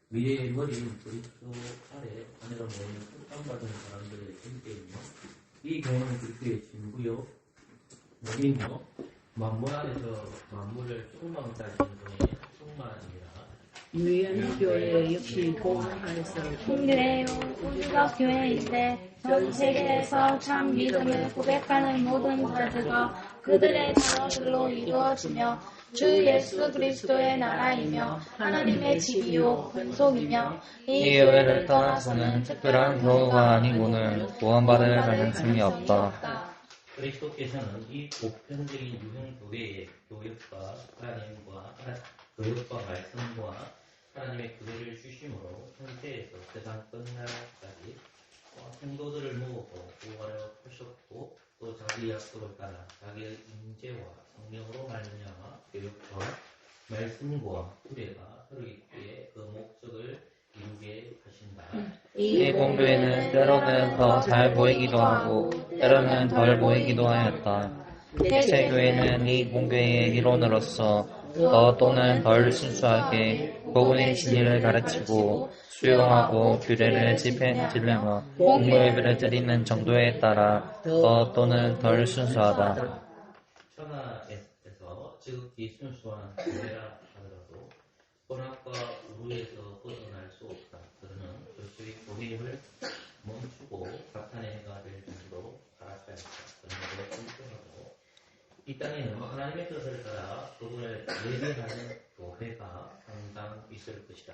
미래의 머리인 그리스도 아래 하늘에 모이는 칭찬받은 사람들의 함께이며 이 교회는 그리스도의 신부요 몸이며 만물 안에서 만물을 충만하시는 분의 충만이라. 유엔 교회 역시 보안하에서 통일해요. 우주가 교회인데 전 세계에서 참 믿음을 고백하는 모든 자들과 그들의 자녀들로 이루어지며 주 예수 그리스도의 나라이며 하나님의 집이요 근속이며 이 교회를 떠나서는 특별한 교우가 아니고는 구원받을 가능성이 없다. 그리스도께서는 이 보편적인 유형 교회의 교육과 하나님과 교육과 말씀과 하나님의 교회를 주심으로 현세에서 세상 끝날까지 성도들을 모으고 구원을 하셨고 또 자기 약속을 따라 자기의 인재와 성령으로 말미암아 교육과 말씀과 구례가 흐르기에 그 목적을 이루게 하신다. 이 공교회는 때로는 더 잘 보이기도 하고 때로는 덜 보이기도 하였다. 새 교회는 이 공교회의 이론으로서 더 또는 덜 순수하게 복음의 진리를 가르치고 수용하고 규례를 집행하려며 공교예배를 드리는 정도에 따라 더 또는 덜 순수하다. 천하에서 지극히 순수한 교회라 하더라도 혼합과 우루에서 벗어날 수 없다. 그러는 결국의 교회임을 멈추고 사탄의 해가 될 정도로 알았어야 했다. 그러는 것을 인정하고 이 땅에는 하나님의 뜻을 따라 그분을 예배하는 교회가 항상 있을 것이다.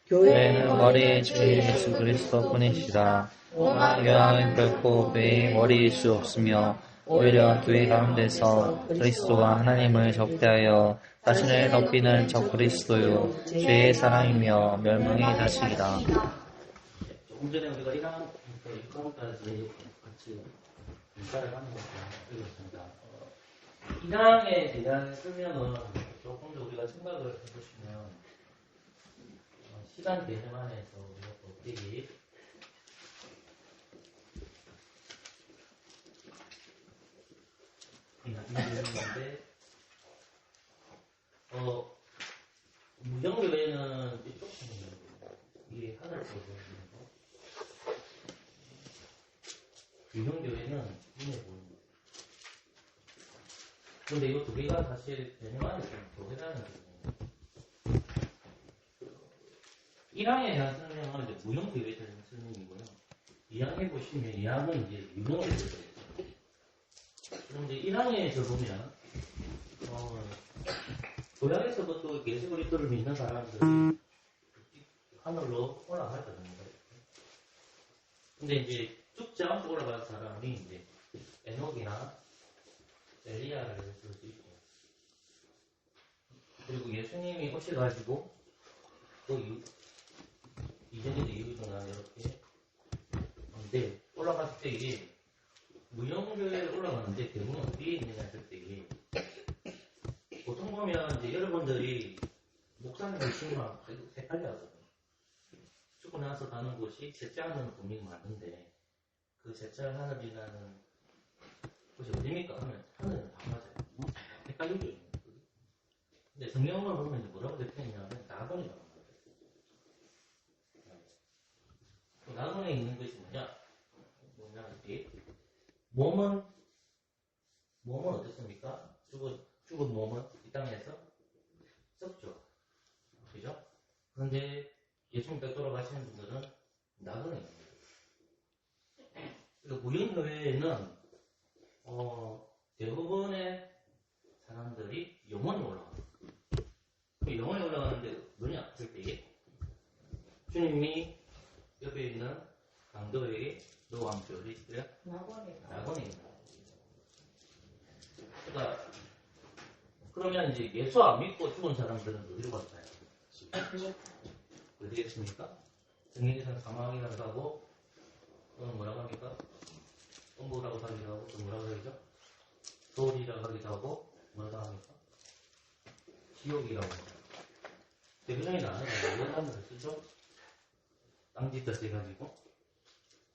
교회는 머리의 주 예수 그리스도 뿐이시다. 교회는 결코 교회의 머리일 수 없으며 오히려 교회 가운데서 그리스도와 하나님을 적대하여 자신을 덮이는 적 그리스도요 죄의 사랑이며 멸망의 자식이다. 조금 전에 우리가 1항부터 6항까지 같이 인사를 하는 것을 읽었습니다. 1항에 대한 설명은 조금 더 우리가 생각을 해보시면 시간 개념 안에서 우리가 어떻게 이해했는데 무정교회는 이쪽 이게 하나를 보여주는 거, 유형교회는 눈에 보이는 거. 근데 이 두 개가 사실 개념 안에서 교회라는 거예요. 1항에 대한 설명은 이제 무형교회에 대한 설명이고요. 2항에 보시면 2항은 이제 유형교회에 대해서. 그런데 1항에서 보면 고향에서부터 예수 그리스도를 믿는 사람들이 하늘로 올라갔다는 거예요. 근데 이제 죽지 않고 올라간 사람이 이제 에녹이나 엘리야를 쓸 수 있고, 그리고 예수님이 오셔가지고 또 이전에도 이후나 이렇게 근데 올라갔을 때 이게 무형교회에 올라가는데 대부분 어디에 있느냐 했을 때 보통 보면 이제 여러분들이 목사님 계시면 헷갈려 하거든요. 죽고 나서 가는 곳이 셋째 하늘은 분명히 맞는데 그 셋째 하늘이라는 곳이 어디입니까? 하면 하늘은 다 맞아요. 헷갈리죠. 근데 성경을 보면 이제 뭐라고 적혀있냐면 낙원이라고 말해요. 낙원에 있는 것이 뭐냐 이게 몸은 어떻습니까? 죽은 몸은 이 땅에서 썩죠. 그죠? 그런데 예수님께 돌아가시는 분들은 낙원에 있는 거예요. 그러니까 무형교회에는 대부분의 사람들이 영원히 올라가요. 영원히 올라가는데 뭐냐 했을 때 주님이 옆에 있는 강도에게 너와 함께 어디 있어요? 낙원에 있다. 그러니까 그러면 이제 예수 안 믿고 죽은 사람들은 어디로 갈까요? 어디겠습니까? 성경에서는 사망이라고 하고 또는 뭐라고 합니까? 공부라고 하기도 하고 또 뭐라고 하죠? 소울이라고 하기도 하고 뭐라고 합니까? 지옥이라고 합니다. 대부분이 나는 이런 단어를 쓰죠? 땅짓듯 해가지고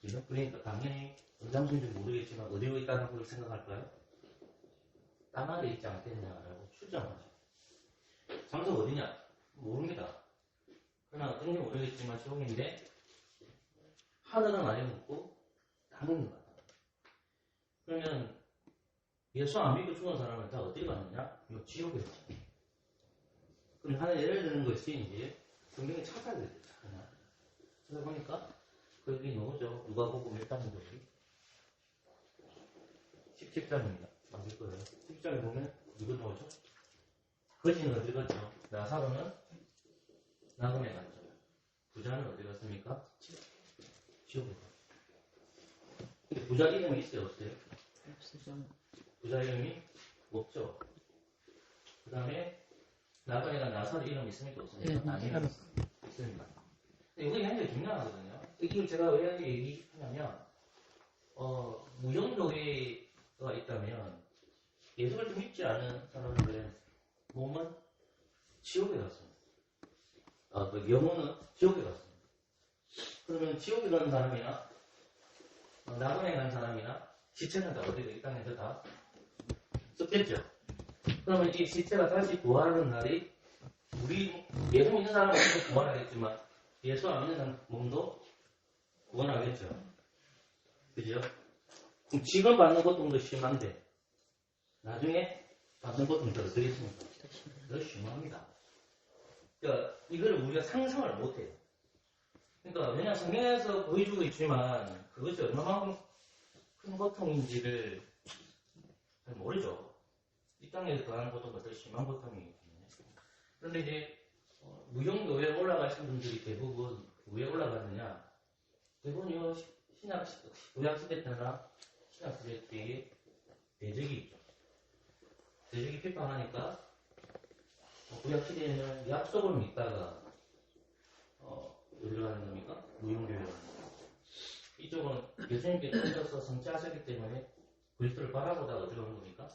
그죠? 그러니까 당연히 어느 장소인지 모르겠지만 어디로 있다는 걸 생각할까요? 땅 안에 있지 않겠냐라고 추정하죠. 장소가 어디냐? 모릅니다. 그러나 어떤지 모르겠지만 지옥인데 하늘은 아래 묻고 땅은 있는 거다. 그러면 예수 안 믿고 죽은 사람은 다 어디 갔느냐? 이거 지옥이었지. 그럼 하나 예를 드는 것이 이제 성경에 찾아야 되죠. 찾아보니까 거기 나오죠. 누가복음 1장인데 17장입니다. 맞을 거예요. 17장에 보면 누구 나오죠? 거지는 어디 갔죠? 나사로는 나그네 갔죠. 부자는 어디 갔습니까? 지옥에 갔죠. 근데 부자 이름이 있어요? 없어요? 없으죠. 부자 이름이 없죠. 그 다음에 나그네가 나사로 이름 있습니까? 없습니까? 네, 아니요. 있습니다. 근데 이게 굉장히 중요하거든요. 이걸 제가 왜 얘기하냐면 무형교회가 있다면 예수를 좀 믿지 않은 사람들의 몸은 지옥에 갔습니다. 그 영혼은 지옥에 갔습니다. 그러면 지옥에 가는 사람이나 나그네 간 사람이나 시체는 다 어디가 이 땅에서 다 썩겠죠. 그러면 이 시체가 다시 부활하는 날이 우리 예수 믿는 사람은 부활하겠지만 예수 안 믿는 사람 몸도 구원하겠죠. 그죠? 그럼 지금 받는 고통도 심한데 나중에 받는 고통도 더 있습니다. 더 심합니다. 그러니까 이걸 우리가 상상을 못해요. 그러니까 왜냐하면 성경에서 보여주고 있지만 그것이 얼마만큼 큰 고통인지를 잘 모르죠. 이 땅에서 당하는 고통보다 더 심한 고통이기 때문에. 그런데 이제 무용교회에 올라가신 분들이 대부분 왜 올라가느냐? 대부분 신약 구약 시대 때나 신약 시대 때에 대적이 있죠. 대적이 비판하니까 구약 시대에는 약속을 믿다가 어디로 가는 겁니까? 무용교회로 가는 겁니다. 이쪽은 예수님께 오셔서 성취하셨기 때문에 그리스도를 바라보다가 어디로 가는 겁니까?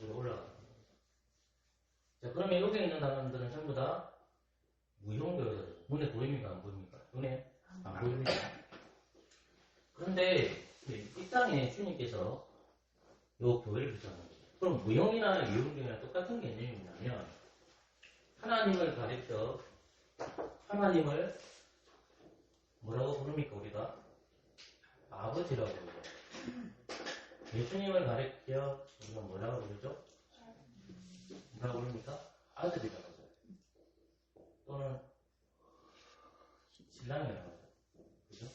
여기로 올라가는 겁니다. 자, 그러면 여기 있는 사람들은 전부 다 무용교회들. 눈에 보입니까? 안 보입니까? 눈에 안 보입니다. 그런데 이 땅에 주님께서 요 교회를 주셨는 거죠. 그럼 무용이나 유용교회랑 똑같은 개념이 뭐냐면 하나님을 가리켜 하나님을 뭐라고 부릅니까? 우리가 아버지라고 부르죠. 예수님을 가리켜 우리가 뭐라고 부르죠? 뭐라고 부릅니까? 아들이라고 하죠. 또는 신랑이라고 하죠. 그죠?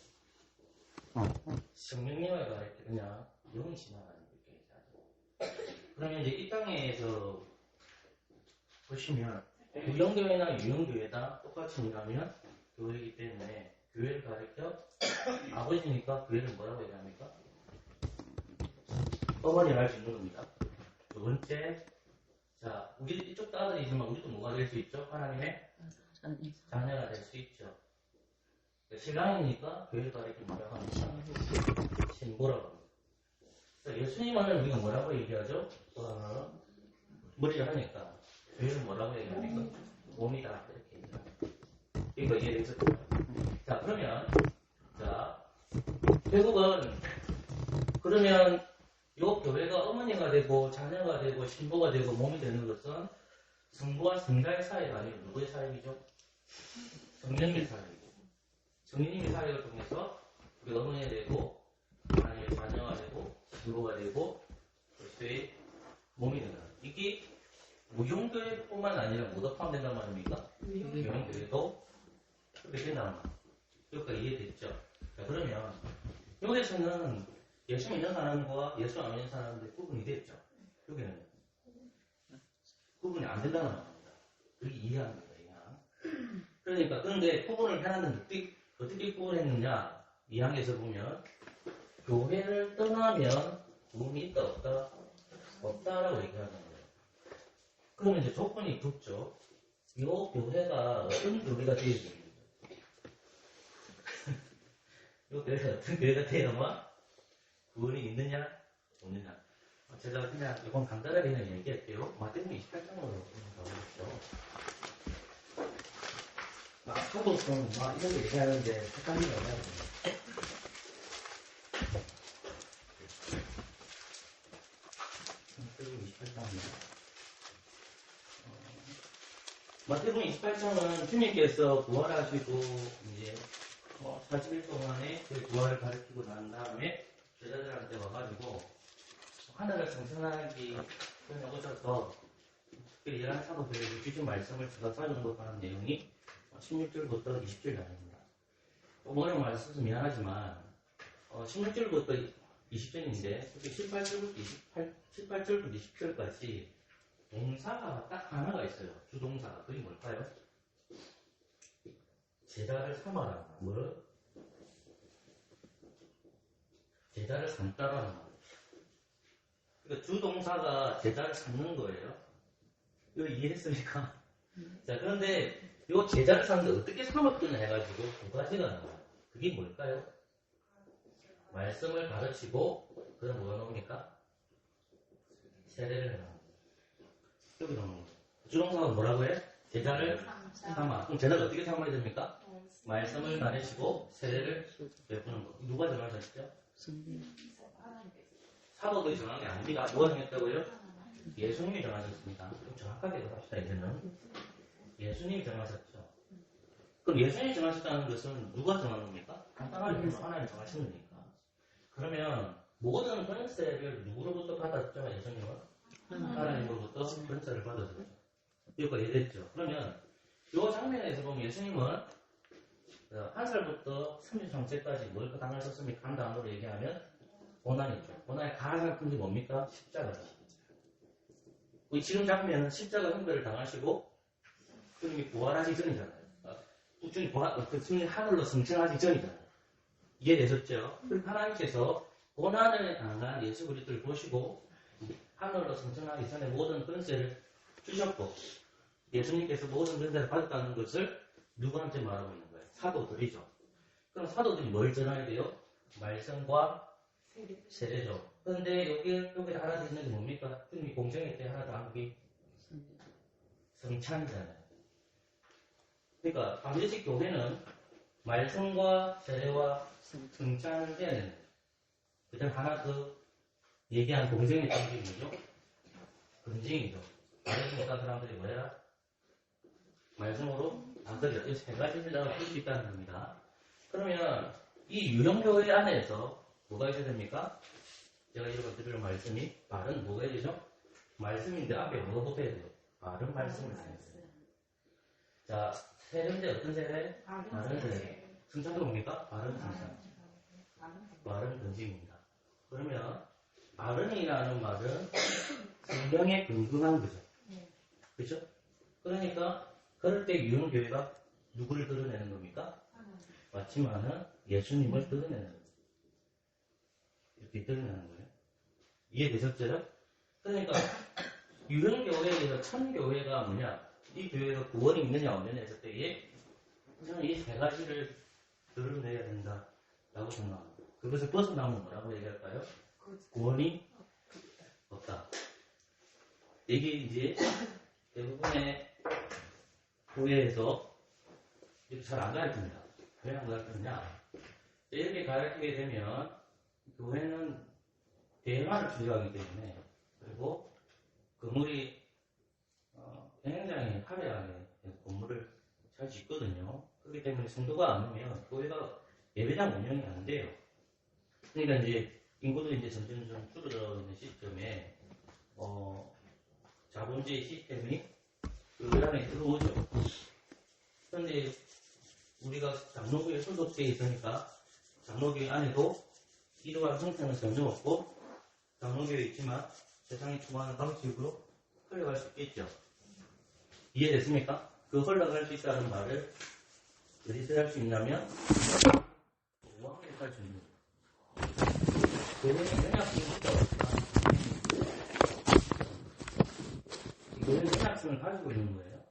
성령님을 가리켜 그냥 영신하는 이렇게 얘기하죠. 그러면 이제 이 땅에서 보시면 무용교회나 유용교회다 똑같이 일하면 교회이기 때문에 교회를 가리켜 아버지니까 교회를 뭐라고 얘기합니까? 어머니를 할 수 있는 겁니다. 두 번째, 자, 우리 이쪽도 아들이지만 우리도 뭐가 될 수 있죠? 하나님의 자녀가 될 수 있죠. 신랑이니까 교회를 가리켜 뭐라고 합니까? 신부라고 합니다. 예수님을 우리가 뭐라고 얘기하죠? 머리를 하니까 교회는 뭐라고 얘기합니까? 몸이다 이렇게 얘기합니다. 이거 이해되셨죠? 자, 그러면 자 결국은 그러면 요 교회가 어머니가 되고 자녀가 되고 신부가 되고 몸이 되는 것은 성부와 성자의 사이가 아니고 누구의 사이이죠? 성령님의 사이이죠. 성령님의 사이를 통해서 우리 어머니가 되고 하나님의 자녀가 되고 신부가 되고 그리스도의 몸이 된다. 이게 무용교회뿐만 아니라 모두 포함된단 말입니까? 무용교회도 그렇게 된다는 말. 여기까지 이해됐죠? 자, 그러면 여기서는 예수 믿는 사람과 예수 안 믿는 사람들 구분이 됐죠? 여기는 구분이 안 된다는 말입니다. 그렇게 이해합니다. 그냥. 그러니까 그런데 구분을 해놨는데 어떻게 구분했느냐? 2항에서 보면 교회를 떠나면 구원이 있다 없다? 없다라고 얘기하는 거예요. 그러면 이제 조건이 붙죠. 이 교회가 어떤 교회가 되어야 됩니다. 이 교회가 어떤 교회가 되어야만 구원이 있느냐 없느냐. 제가 그냥 이건 간단하게 그냥 얘기할게요. 마태복음 28장으로 가보십시오. 사도성 이런 거 얘기하는데 헷갈리지 않아요? 마태복음 28장입니다. 마태복음 28장은 주님께서 부활하시고 이제 40일 동안에 그 부활을 가르치고 난 다음에 제자들한테 와가지고 하늘을 성천하기 전에 오셔서 특별히 11 사도들에게 주신 말씀을 제가 사용하는 내용이 16절부터 20절까지입니다. 좀 어려운 말 써서 미안하지만 16절부터 20절인데 18절부터 20절까지 동사가 딱 하나가 있어요. 주동사가. 그게 뭘까요? 제자를 삼아라. 뭐를? 제자를 삼다라는 말이에요. 그러니까 주동사가 제자를 삼는 거예요. 이거 이해했습니까? 자, 그런데 이 제자를 삼는데 어떻게 삼았구나 해가지고 두 가지가 나와요. 그게 뭘까요? 말씀을 가르치고 그다음 뭐가 나옵니까? 세례를 해요. 여기 나오는 거예요. 주동사가 뭐라고 해? 제자를 삼아. 그럼 제자를 어떻게 삼아야 됩니까? 말씀을 가르치고 세례를 베푸는 거. 누가 정하셨죠? 사도들이 정한 게 아닙니다. 누가 정했다고요? 예수님이 정하셨습니다. 좀 정확하게 합시다. 이제는 예수님이 정하셨죠. 그럼 예수님이 정하셨다는 것은 누가 정한 겁니까? 간단하게 보면 하나님 정하신 거니까. 그러면 모든 권세를 누구로부터 받았죠? 예수님은? 하나님으로부터 권세를 받았죠. 이거 이해됐죠? 그러면 이 장면에서 보면 예수님은 1살부터 33세까지 뭘 당하셨습니까? 한 단어로 얘기하면 고난이죠. 고난의 가장 큰 게 뭡니까? 십자가죠. 우리 지금 장면은 십자가 형벌을 당하시고 주님이 부활하기 전이잖아요. 주님이 하늘로 승천하기 전이잖아요. 이해되셨죠? 그럼 하나님께서 고난을 당한 예수 그리스도를 보시고 하늘로 승천하기 전에 모든 권세를 주셨고 예수님께서 모든 권세를 받았다는 것을 누구한테 말하고 있는 거예요? 사도들이죠. 그럼 사도들이 뭘 전해야 돼요? 말씀과 세례죠. 그런데 여기 하나 더 있는 게 뭡니까? 주님이 공생애 때 하나 더 한 게 성찬이잖아요. 그러니까 반드시 교회는 말씀과 세례와 성찬을 해야 되는 거예요. 그 다음 하나 더 얘기한 공생애 때 뭐죠? 건징이죠. 말씀 못한 사람들이 뭐해라? 말씀으로 다스려. 이 세 가지를 다 풀 수 있다는 겁니다. 그러면 이 유형교회 안에서 뭐가 있어야 됩니까? 제가 이렇게 드릴 말씀이 바른 뭐가 해야 되죠? 말씀인데 앞에 뭐가 붙어야 돼요? 바른 말씀을 해야 돼요. 자, 세례인데 어떤 세례? 바른 세례. 승찬도 뭡니까? 바른 승찬. 바른 건징입니다. 그러면 바른이라는 말은 성경에 근거한 거죠. 그렇죠? 그러니까 그럴 때 유형교회가 누구를 드러내는 겁니까? 맞지만은 예수님을 드러내는 거예요. 이렇게 드러내는 거예요. 이해되셨죠? 그러니까 유형교회에서 천교회가 뭐냐? 이 교회가 구원이 있느냐 없느냐 했을 때에 저는 이 세 가지를 드러내야 된다라고 생각합니다. 그것을 벗어나면 뭐라고 얘기할까요? 구원이 없다. 이게 이제 대부분의 교회에서 이렇게 잘 안 가르칩니다. 왜 안 가르치느냐? 이렇게 가르치게 되면 교회는 대화를 주장하기 때문에 그리고 건물이 굉장히 화려하게 건물을 잘 짓거든요. 그렇기 때문에 성도가 안 오면 교회가 예배당 운영이 안 돼요. 그러니까 이제 인구도 이제 점점 줄어들어 있는 시점에 자본주의 시스템이 교회 안에 들어오죠. 그런데 우리가 장로교에 소속되어 있으니까 장로교회 안에도 이러한 형태는 전혀 없고 장로교에 있지만 세상이 추구하는 방식으로 흘러갈 수 있겠죠. 이해됐습니까? 그 흘러갈 수 있다는 말을 어디서 할 수 있냐면 공항에서 할 수 있는 거예요. 교회는 연약성이 없다. 교회는 연약성을 가지고 있는 거예요.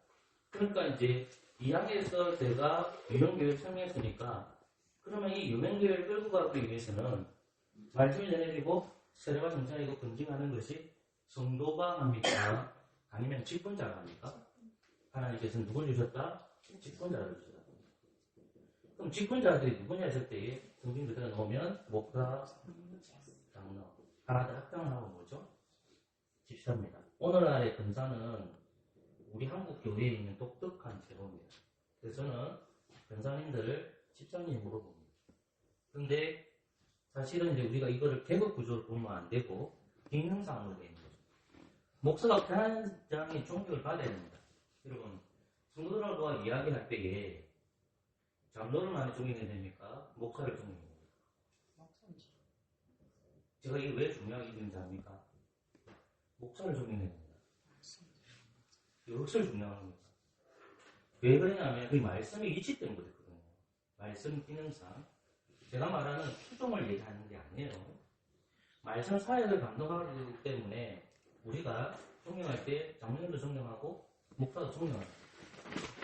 그러니까 이제 이야기에서 제가 유형교회를 설명했으니까 그러면 이 유형교회를 끌고 가기 위해서는 말씀을 전해드리고 세례와 성찬이고 건징하는 것이 성도가 합니까? 아니면 직분자가 합니까? 하나님께서는 누굴 주셨다? 직분자를 주셨다. 그럼 직분자들이 누구냐 했을 때에 성경 그대로 놓으면 목사, 장로 하나 더 합당을 하고 뭐죠? 집사입니다. 오늘날의 검사는 우리 한국 교회에 있는 독특한 제도입니다. 그래서 저는 변사님들을 집사님으로 봅니다. 근데 사실은 이제 우리가 이거를 계급 구조를 보면 안 되고 기능상으로 되는 거죠. 목사가 편장의 존경을 받아야 됩니다. 여러분, 성도들과 이야기할 때에 장로를 많이 존경해야 됩니까? 목사를 존경해야 됩니까? 제가 이게 왜 중요하게 있는지 압니까? 목사를 존경해야 됩니다. 이것을 중요한 겁니다. 왜 그러냐면 그 말씀의 위치 때문에 그렇거든요. 말씀 기능상. 제가 말하는 추종을 얘기하는 게 아니에요. 말씀 사역을 감독하기 때문에 우리가 존경할 때 장로님도 존경하고 목사도 존경합니다.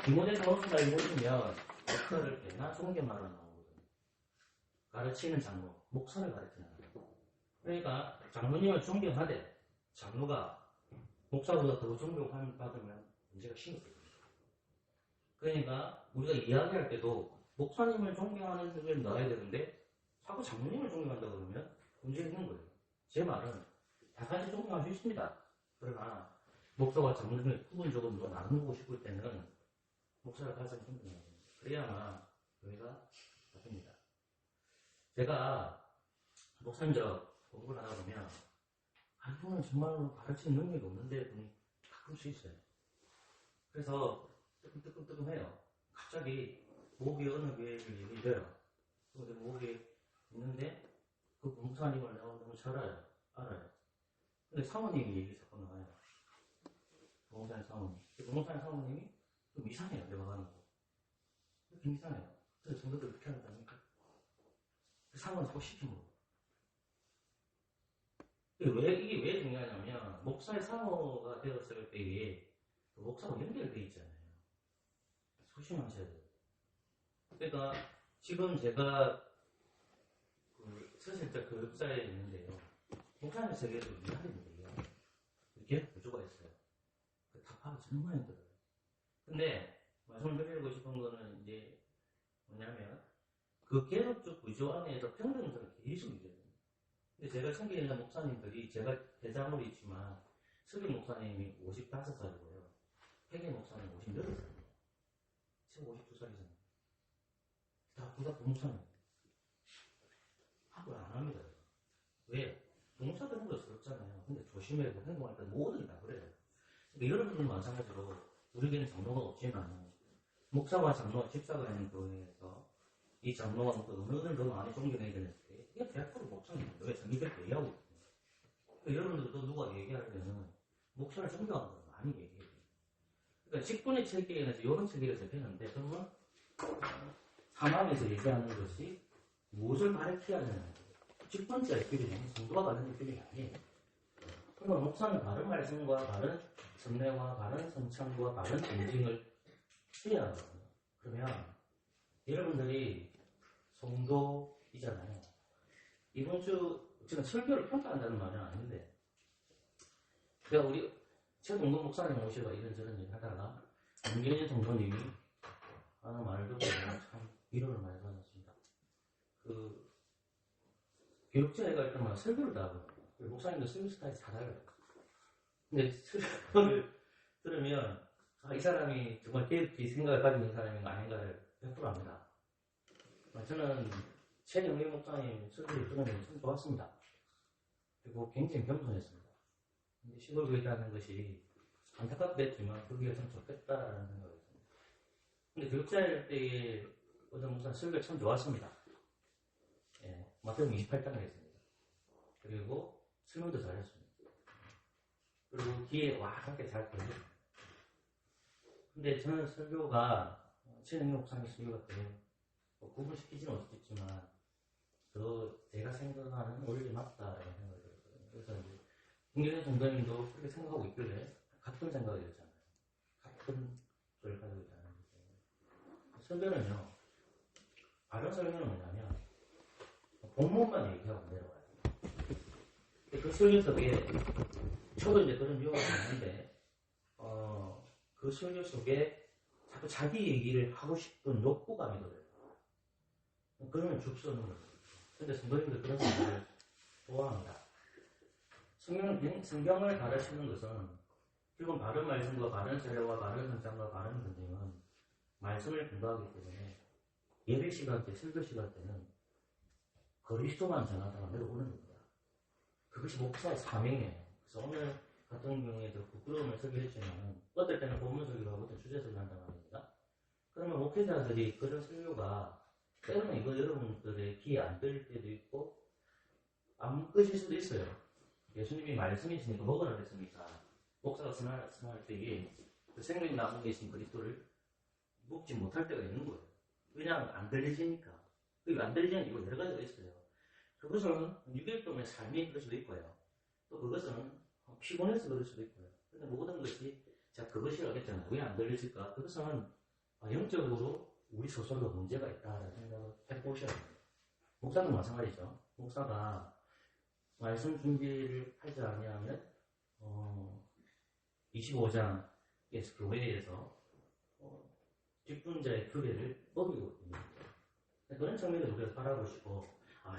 디모데전서 잘 보시면 목사를 꽤나 존경하러 나오거든요. 가르치는 장로, 목사를 가르치는 장로. 그러니까 장로님을 존경하되 장로가 목사보다 더 존경받으면 문제가 심각해요. 그러니까 우리가 이야기할 때도 목사님을 존경하는 걸 넣어야 되는데 자꾸 장로님을 존경한다 그러면 문제가 있는 거예요. 제 말은 다 같이 존경할 수 있습니다. 그러나 목사와 장로님을 구분적으로 더 나누고 싶을 때는 목사를 가장 존경해야 됩니다. 그래야만 교회가 바뀝니다. 제가 목사님들 공부를 하다 보면 이분은 정말로 가르치는 능력이 없는데 분이 가끔씩 있어요. 그래서 뜨끔뜨끔해요. 갑자기 목이 어느 교회를 얘기해요. 근데 목이 있는데 그 목사님을 내가 너무 잘 알아요. 근데 사모님이 얘기 자꾸 나와요. 목사님 사모님. 목사님 사모님이 좀 이상해요. 내가 가는 거. 좀 이상해요. 그래서 정도들 그렇게 한다니까. 그 사모님 자꾸 시키는 거. 이게 왜 중요하냐면 목사의 사모가 되었을 때에 그 목사가 연결되어 있잖아요. 조심하셔야 돼요. 그러니까 지금 제가 그 서실자 교육사에 있는데요. 목사님 세계에서 이해하는데요. 이렇게 구조가 있어요. 그 답하기 정말 힘들어요. 근데 말씀드리고 싶은 거는 이제 뭐냐면 그 계급적 구조 안에서 평등성을 계속 유지해요. 근데 제가 챙기는 목사님들이 제가 대장으로 있지만 석일 목사님이 55살이고요. 회계 목사님 58살이에요. 제가 52살이잖아요. 다 부목사님. 학을 안 합니다. 왜? 부목사들 행동 스럽잖아요. 근데 조심해서 행동할 때 모든 다 그래요. 그러니까 여러분들은 마찬가지로 우리에게는 장로가 없지만 목사와 장로와 집사가 있는 교회에서 이 장로와 목사를 더 많이 존경해야 되는데 이게 100% 목사입니다. 왜? 정의들 얘기하고 있거든요. 그러니까 여러분들도 누가 얘기하려면 목사를 존경하는 걸 많이 얘기해요. 그러니까 직분의 체계에서 이런 체계를 접했는데 그러면 사망에서 얘기하는 것이 무엇을 가르쳐야 되는 거예요. 직분자의 필요는 성도가 받는 필요가 아니에요. 그러면 목사는 바른 말씀과 바른 선례와 바른 성찬과 바른 인증을 해야 하거든요. 그러면 여러분들이 성도이잖아요. 이번 주 제가 설교를 평가한다는 말은 아닌데 제가 우리 최동근 목사님 오시고 이런저런 얘기 하다가 김경진 성도님이 하는 말을 듣고 참 위로를 많이 받았습니다. 그 교육자에 갈 때마다 설교를 다 하거든요. 목사님도 설교 스타일이 다 달라요. 근데 설교를 들으면 이 사람이 정말 계획적인 생각을 가지고 있는 사람인가 아닌가를 100% 압니다. 저는 최영민 목사님 설교를 들으면 참 좋았습니다. 그리고 굉장히 겸손했습니다. 근데 시골교회라는 것이 안타깝게 됐지만 그게 참 좋겠다라는 생각이 듭니다. 근데 교육자일 때에 어떤 목사 설교가 참 좋았습니다. 예, 마태복음 28장을 했습니다. 그리고 설명도 잘했습니다. 그리고 뒤에 와하게 잘 들렸습니다. 근데 저는 설교가 최영민 목사님 설교가 돼요. 구분시키지는 없겠지만 제가 생각하는 원리 맞다라는 생각이 들었거든요. 그래서 이제 김경진 성도님도 그렇게 생각하고 있길래 같은 생각이 들잖아요. 같은 걸 가지고 있다는 거죠. 설교는요, 바른 설교는 뭐냐면 본문만 얘기하고 내려와요. 그 설교 속에 저도 이제 그런 유형이 있는데 그 설교 속에 자꾸 자기 얘기를 하고 싶은 욕구감이 들어요. 그러면 죽서는 거예요. 근데 성도님들 그런 생각을 좋아합니다. 성경을 가르치는 것은 결국 바른 말씀과 바른 세례와 바른 성장과 바른 권징은 말씀을 공부하기 때문에 예배 시간 때, 설교 시간 때는 그리스도만 전하다가 내려오는 겁니다. 그것이 목사의 사명이에요. 그래서 오늘 같은 경우에도 부끄러움을 설교했지만 어떨 때는 본문 설교를 하고 어떤 주제 설교를 한단 말입니다. 그러면 목회자들이 그런 설교가 때로는 이거 여러분들의 귀에 안 들릴 때도 있고 안 끄실 수도 있어요. 예수님이 말씀이시니까 먹으라 그랬으니까 목사가 선할 때에 그 생명이 남은 게 있으면 그리스도를 먹지 못할 때가 있는 거예요. 그냥 안 들리시니까. 그 안 들리지는 이거 여러 가지가 있어요. 그것은 유교병의 삶이 그럴 수도 있고요. 또 그것은 피곤해서 그럴 수도 있고요. 근데 모든 것이 자 그것이라고 했잖아요. 왜 안 들리실까? 그것은 영적으로 우리 스스로가 문제가 있다라는 생각을 해보셔야 돼요. 목사도 마찬가지죠. 목사가 말씀 준비를 하지 않으면 25장에서 교회에서 직분자의 규례를 어기고 있는 거예요. 그런 측면을 우리가 바라보시고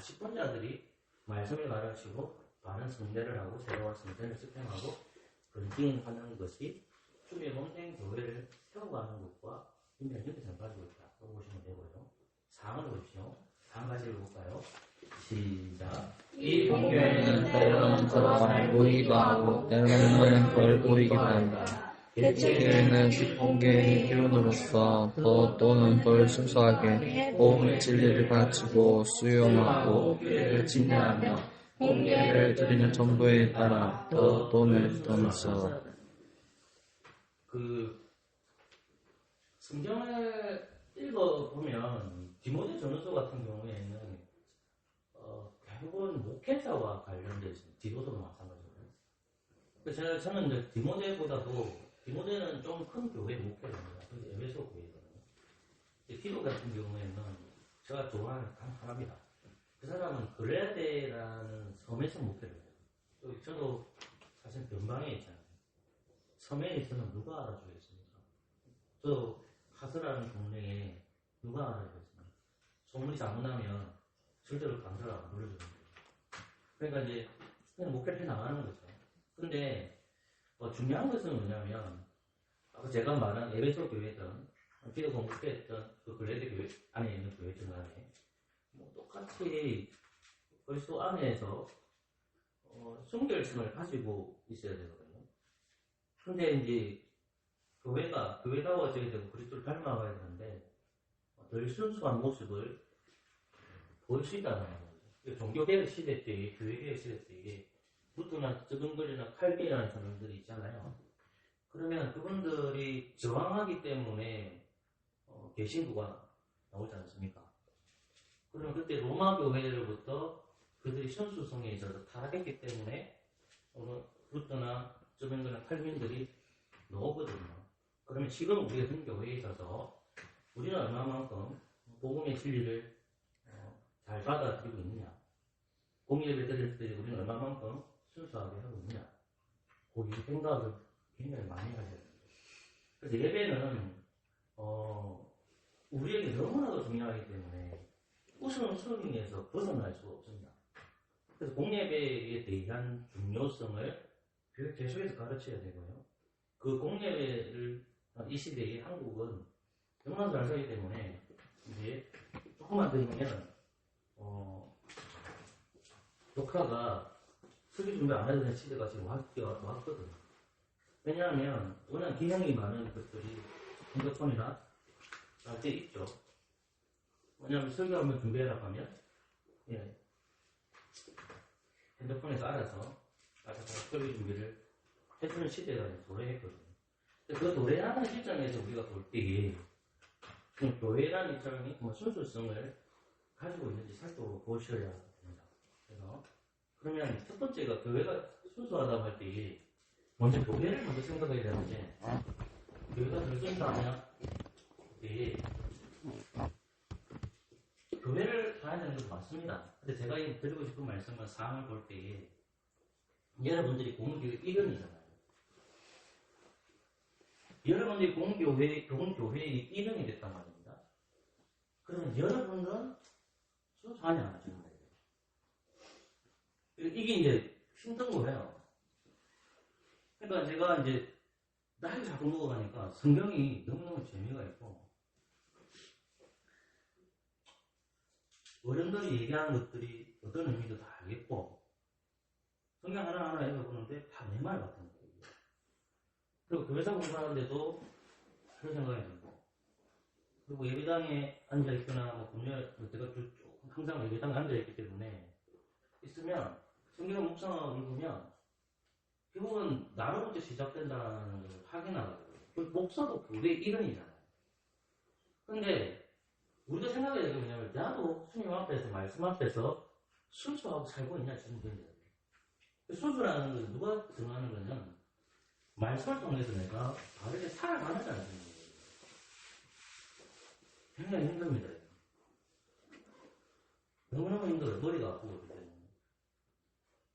직분자들이 말씀을 가르치고 많은 성례를 하고 새로운 성전을 집행하고 건진하는 것이 주의 몸된 교회를 세워가는 것과 분명히 연결성을 가지고 있다고 보시면 되고요. 4을 보십시오. 4 가지 읽어볼까요? 시작. 이 공교회는 때로는 더 잘 보이기도 하고 때로는 덜 보이기도 한다. 개체교회는 공교회의 기운으로서 더 또는 덜 순수하게 복음의 진리를 가르치고 수용하고 교회를 진행하며 공예를 드리는 전부에 따라 더 돈을 더해서 성경을 읽어보면 디모데 전후서 같은 경우에는 대부분 목회자와 관련되어 있습니다. 디도서도 마찬가지고요. 그래서 저는 이제 디모데는 좀 큰 교회 목회자입니다. 그래서 에베소 교회거든요. 디도 같은 경우에는 제가 좋아하는 단 하나입니다. 그 사람은 글레데라는 섬에서 목회를 해요. 저도 사실 변방에 있잖아요. 섬에 있으면 누가 알아주겠습니까? 저 하스라는 동네에 누가 알아주겠습니까? 소문이 자문하면 절대로 강사를 안 불러주는 거예요. 그러니까 이제 그냥 목회를 나가는 거죠. 근데 중요한 것은 뭐냐면 아까 제가 말한 에베소 교회든 비록 목회했던 그 글레데 교회 안에 있는 교회들 간에 똑같이 그리스도 안에서 순결성을 가지고 있어야 되거든요. 근데 이제 교회다워져야 되고 그리스도를 닮아가야 되는데 덜 순수한 모습을 보일 수 있다는 거죠. 종교개혁 시대 때, 교회개혁 시대 때 루터나 뜨근거리나 칼빈이라는 사람들이 있잖아요. 그러면 그분들이 저항하기 때문에 개신교가 나오지 않습니까? 그러면 그때 로마 교회로부터 그들이 순수성에 있어서 타락했기 때문에 루터나 뜨근거리나 칼빈들이 나오거든요. 그러면 지금 우리가 된 교회에 있어서 우리는 얼마만큼 복음의 진리를 잘 받아들이고 있느냐, 공예를 드릴 때 우리는 얼마만큼 순수하게 하고 있느냐, 그 생각을 굉장히 많이 하셔야 됩니다. 그래서 예배는 우리에게 너무나도 중요하기 때문에 우선순위에서 벗어날 수가 없습니다. 그래서 공예배에 대한 중요성을 계속해서 가르쳐야 되고요. 그 공예배를 이 시대에 한국은 너무나 잘 살기 때문에 이제 조금만 더 있으면 녹화가 설교 준비 안 해도 되는 시대가 지금 왔거든요. 왜냐하면 워낙 기형이 많은 것들이 핸드폰이나 할 때 있죠. 왜냐하면 설교 한번 준비해라 하면 핸드폰에서 알아서 설교 준비를 해주는 시대가 도래했거든요. 그 도래하는 입장에서 우리가 볼 때에 교회라는 입장이 순수성을 가지고 있는지 살펴보셔야 됩니다. 그래서 그러면 첫 번째가 교회가 순수하다고 할 때 먼저 교회를 먼저 생각해야 되는데 교회가 덜 순수하냐? 교회를 봐야 되는 것도 맞습니다. 근데 제가 드리고 싶은 말씀은 상황을 볼 때에 여러분들이 공교회 일원이잖아요. 여러분들이 공교회의 일원이 됐단 말입니다. 그러면 여러분은 순수하냐 안 하시는 거예요. 이게 이제 힘든 거예요. 그러니까 제가 이제 나이가 자꾸 먹어가니까 성경이 너무너무 재미가 있고 어른들이 얘기하는 것들이 어떤 의미도 다 알겠고, 성경 하나하나 읽어보는데 다 내 말 같은 거예요. 그리고 교회사 공부하는데도 그런 생각이 들고, 그리고 예배당에 앉아있거나, 뭐, 금요일, 제가 항상 예배당에 앉아있기 때문에, 있으면, 성경 묵상을 읽으면, 결국은 나로부터 시작된다는 걸 확인하거든요. 목사도 교회 일원이잖아요. 근데, 우리가 생각해야 되는 게 뭐냐면, 나도 주님 앞에서, 말씀 앞에서 순수하고 살고 있냐, 지금 문제예요. 순수라는 건 누가 정하는 거냐면, 말씀을 통해서 내가 바르게 살아가느냐는 거예요. 굉장히 힘듭니다. 너무너무 힘들어요. 머리가 아프고 그럴 때는.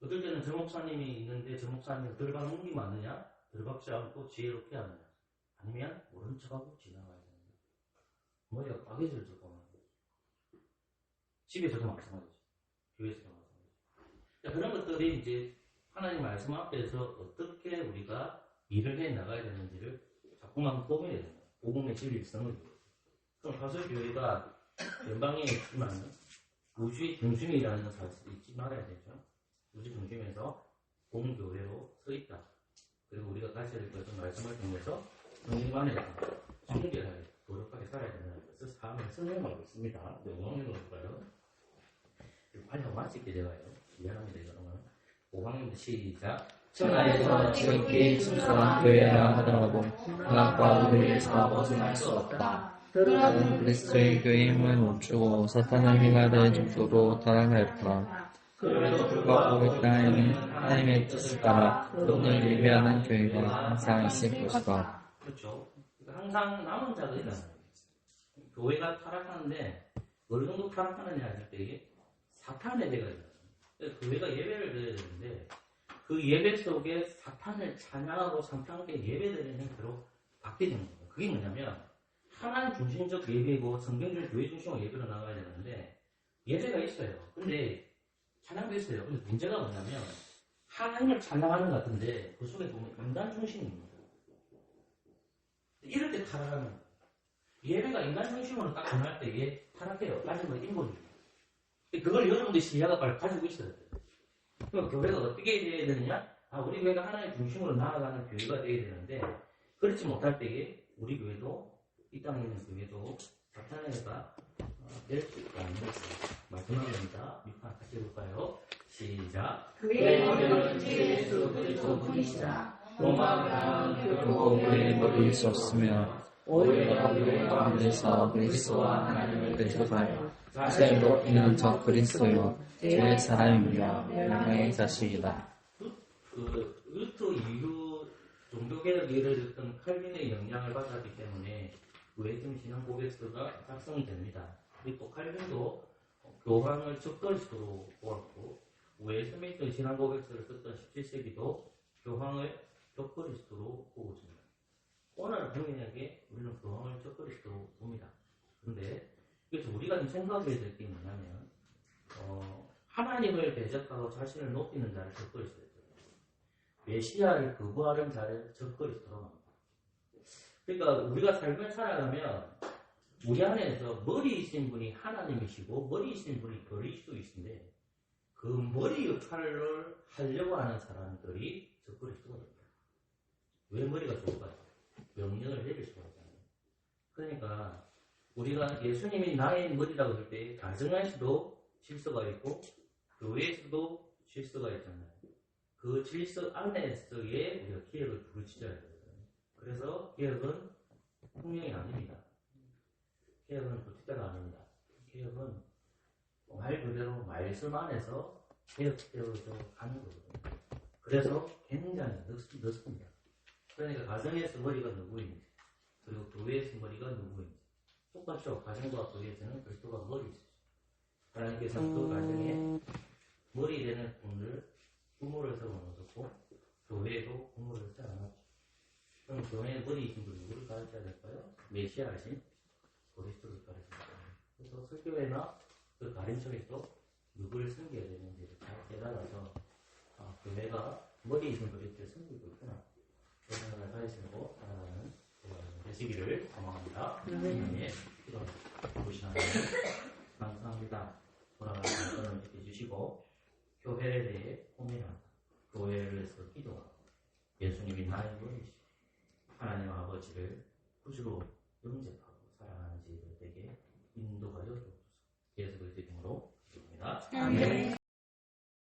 어떨 때는 저 목사님이 있는데 저 목사님이 덜 박는 게 맞느냐? 덜 박지 않고 지혜롭게 하느냐? 아니면 모른 척하고 지나가야 되느냐? 머리가 빠개질 정도만. 집에서도 마찬가지죠. 교회에서도 마찬가지죠. 그런 것들이 이제 하나님 말씀 앞에서 어떻게 우리가 일을 해 나가야 되는지를 자꾸만 고민해야 됩니다. 복음의 진리성을. 그럼 가설교회가 연방에 있지만 우주의 중심이라는 사실을 잊지 말아야 되죠. 우주 중심에서 공교회로 서 있다. 그리고 우리가 가셔야 될 것은 말씀을 통해서 성경만에 순결하게 도덕하게 살아야 된다는 것을 사람을 설명하고 있습니다. 영광을 볼까요? 관련 마치게 되어요. 미안합니다. 이거는 5학년부터 시작. 천하에서 지극히 순수한 교회라 하더라도 연합과 의에서 벗어날 수 없다. 그러나 그리스도의 교회임을 멈추고 사탄을 행하는 정도로 타락하였다. 그럼에도 불구하고 이 땅에는 하나님의 뜻을 따라 오늘 예배하는 교회가 항상 있을 것이다. 그렇죠. 항상 남은 자가 있잖아요. 교회가 타락하는데 어느 정도 타락하느냐 할 때 사탄의 예배가 있잖아요. 교회가 예배를 드려야 되는데 그 예배 속에 사탄을 찬양하고 사탄께 예배드리는 행태로 바뀌는 거예요. 그게 뭐냐면 하나님 중심적 예배고 성경적 교회 중심으로 예배로 나가야 되는데 예배가 있어요. 근데 찬양도 있어요. 근데 문제가 뭐냐면 하나님을 찬양하는 것 같은데 그 속에 보면 인간 중심입니다. 이럴 때 타락하는 거예요. 예배가 인간 중심으로 딱 전할 때 이게 타락해요. 마지막에 인본주의. 그걸 여러분들이 시야가 빨리 가지고 있어야 돼요. 그럼 교회가 어떻게 돼야 되느냐? 우리 교회가 하나님 중심으로 나아가는 교회가 돼야 되는데 그렇지 못할 때에 우리 교회도 이 땅에 있는 교회도 사탄의 해가 될 수 있다는 것을 마지막입니다. 6판 같이 해볼까요? 시작. 그의 머리는 예수 그리스도 분이시라. 로마가 결코 그의 머리일 수 없으며 오히려 교회 가운데서 그리스도와 하나님을 대적하여 자신을 높이는 저 그리스도요 주의 사람이며 멸망의 자식이다. 루터 이후 종교개혁 예를 듣던 칼빈의 영향을 받았기 때문에 외심 신앙 고백서가 작성됩니다. 그리고 또 칼빈도 교황을 적그리스도로 보았고 웨스민스터 신앙 고백서를 썼던 17세기도 교황을 적그리스도로 보고 있습니다. 오늘 당연하게 우리는 교황을 적그리스도로 봅니다. 그런데 그래서 우리가 생각해야 될 게 뭐냐면 하나님을 대적하고 자신을 높이는 자를 적그리스도, 메시아를 거부하는 자를 적그리스도로 합니다. 그러니까 우리가 삶을 살아가면 우리 안에서 머리이신 분이 하나님이시고 머리이신 분이 그리스도이신데 그 머리 역할을 하려고 하는 사람들이 적그리스도가 됩니다. 왜 머리가 좋을까요? 명령을 내릴 수가 있잖아요. 그러니까 우리가 예수님이 나의 머리라고 할 때 가정에서도 질서가 있고 교회에서도 질서가 있잖아요. 그 질서 안에서의 우리가 기획을 부르짖어야 되거든요. 그래서 기획은 혁명이 아닙니다. 기획은 부티다가 아닙니다. 기획은 말 그대로 말씀 안에서 개혁되어져 가는 거거든요. 그래서 굉장히 넓습니다. 그러니까 가정에서 머리가 누구인지 그리고 교회에서 머리가 누구인지 똑같죠. 가정과 교회에서는 별도가 머리 있어요. 하나님께서는 그 가정에 머리 되는 분을 부모를 세워놓으셨고 교회에도 부모를 세워놨죠. 그럼 교회에 머리이신 분 누구를 가르쳐야 될까요? 메시아이신 그리스도를 가르쳐야 됩니다. 그래서 설교회나 그 가림처에서 누구를 섬겨야 되는지를 잘 깨달아서 교회가 머리이신 그리스도를 섬기고 있구나. 그 생각을 가지시고 살아가는 되시기를 소망합니다. 네, 기도하시기 감사합니다. 모시고 교회에 대해 고민하고 교회를 위해서 기도하고 예수님이 나의 분이시고 하나님 아버지를 구주로 영접하고 사랑하는 저희들 되게 인도하여 주옵소서. 예수 그리스도의 이름으로 기도합니다. 아멘.